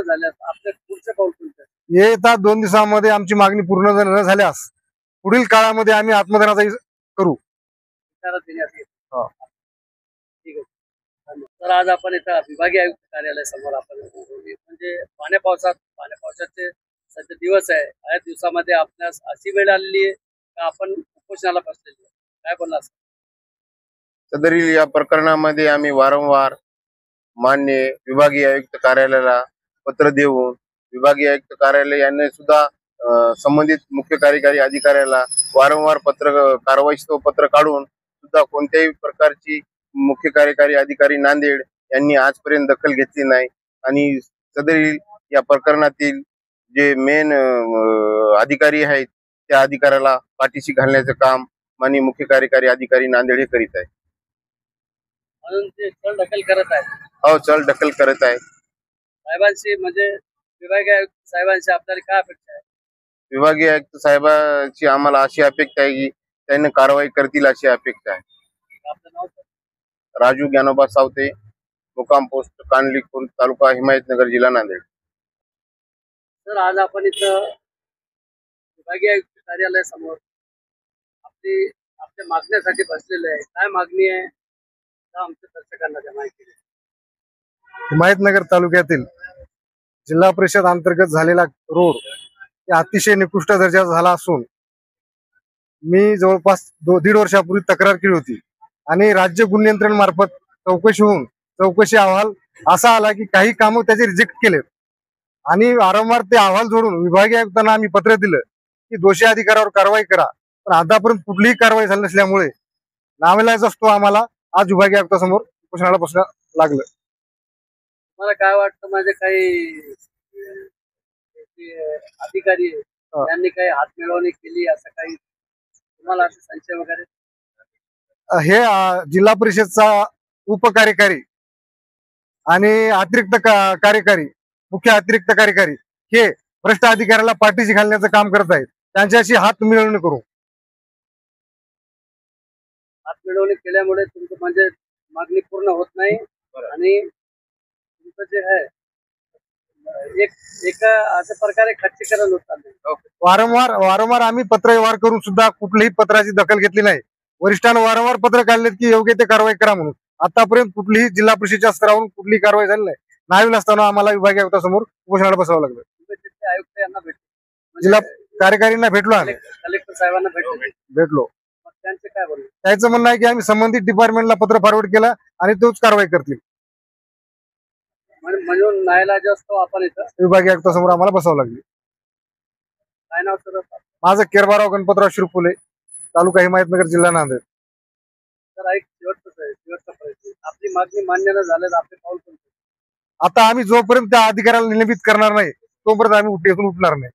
न झाल्यास आपल्या पुढचं पाऊल कोणतं? येत्या 2 दिवसांमध्ये आमची मागणी पूर्ण न झाल्यास पुढील काळामध्ये आम्ही आत्मदहनाचा करू. इशारा देण्यात येईल. हो. ठीक आहे. धन्यवाद. तर आज आपण इथं विभागीय आयुक्त कार्यालयासमोर आपण म्हणजे पाण्यापावसाचे सध्या दिवस आहे. या दिवसामध्ये आपल्यास अशी वेळ आलेली आहे का आपण उपोषणाला बसलेली आहे? काय बोलणार? सदरील या प्रकरणामध्ये आम्ही वारंवार मान्य विभागीय आयुक्त कार्यालयाला पत्र देऊन विभागीय आयुक्त कार्यालय यांनी सुद्धा संबंधित मुख्य कार्यकारी अधिकाऱ्याला वारंवार कारवाईस्तव पत्र काढून सुद्धा कोणत्याही प्रकारची मुख्य कार्यकारी अधिकारी नांदेड यांनी आजपर्यंत दखल घेतली नाही आणि सदरील या प्रकरणातील जे मेन अधिकारी आहेत त्या अधिकाऱ्याला पाठीशी घालण्याचं काम माननीय मुख्य कार्यकारी अधिकारी नांदेड हे करीत आहे. म्हणून ते चल ढकल करत आहे. हो, चल ढकल करत आहे. साहेबांशी म्हणजे विभागीय आयुक्त साहेबांशी आपल्याला काय अपेक्षा आहे? विभागीय आयुक्त साहेबांची आम्हाला अशी अपेक्षा आहे की त्यांनी कारवाई करतील अशी अपेक्षा आहे. आपलं नाव काय? राजू ज्ञानोबा सावते, मुक्काम पोस्ट कांडली खुर्द, तालुका हिमायतनगर, जिल्हा नांदेड. तर आज आपण इथं विभागीय आयुक्त कार्यालयासमोर आपल्या मागण्यासाठी बसलेले आहे. काय मागणी आहे आमच्या दर्शकांना त्या माहिती द्या. हिमायतनगर तालुक्यातील जिल्हा परिषद अंतर्गत झालेला रोड अतिशय निकृष्ट दर्जाचा झाला असून मी जवळपास 1.5 वर्षापूर्वी तक्रार केली होती आणि राज्य गुन्हे नियंत्रण मार्फत चौकशी अहवाल असा आला की काही कामं त्याचे रिजेक्ट केलेत आणि वारंवार ते अहवाल जोडून विभागीय आयुक्तांना आम्ही पत्र दिलं की दोषी अधिकाऱ्यावर कारवाई करा, पण आतापर्यंत कुठलीही कारवाई झाली नसल्यामुळे नाविलाज असतो आम्हाला आज विभागीय आयुक्तासमोर उपोषणाला बसणं लागलं. मला काय वाटतं म्हणजे काही अधिकारी त्यांनी काही हात मिळवणी केली असं काही तुम्हाला असं संशय वगैरे? हे जिल्हा परिषदचा उपकार्यकारी आणि मुख्य अतिरिक्त कार्यकारी हे भ्रष्ट अधिकाऱ्याला पाठीशी घालण्याचं काम करत आहेत. त्यांच्याशी हात मिळवणी करू. हात मिळवणी केल्यामुळे तुमचं म्हणजे मागणी पूर्ण होत नाही आणि तुमचं जे आहे एका अशा प्रकारे खच्चीकरण होत चाललंय. वारंवार आम्ही पत्रव्यवहार करून सुद्धा कुठल्याही पत्राची दखल घेतली नाही. वरिष्ठांना वारंवार पत्र काढलेत की योग्य ते कारवाई करा म्हणून. आतापर्यंत कुठलीही जिल्हा परिषदेच्या स्तरावरून कुठलीही कारवाई झाली नाही. नावील असताना आम्हाला विभागीय आयुक्तासमोर उपोषणाला बसावं लागलं. आयुक्त यांना भेटले, जिल्हा कार्यकारींना भेटलो, आम्ही कलेक्टर साहेबांना भेटलो. त्यांचे काय बोलले? त्याचं म्हणणं आहे की आम्ही संबंधित डिपार्टमेंटला पत्र फॉरवर्ड केलं आणि तोच कारवाई करतील. म्हणून नाईलाज असतो आपण इथं विभागीय आयुक्तासमोर आम्हाला बसावं लागले. काय नाव सर? माझं केरबाराव गणपतराव शिरफुले, तालुका हिमायतनगर, जिल्हा नांदेड. तर एक शेवटचा प्रश्न, आपली मागणी मान्य न झाल्यास आपले पाऊल कोणते? आता आम्ही जोपर्यंत त्या अधिकाऱ्याला निलंबित करणार नाही तोपर्यंत आम्ही इथून उठणार नाही.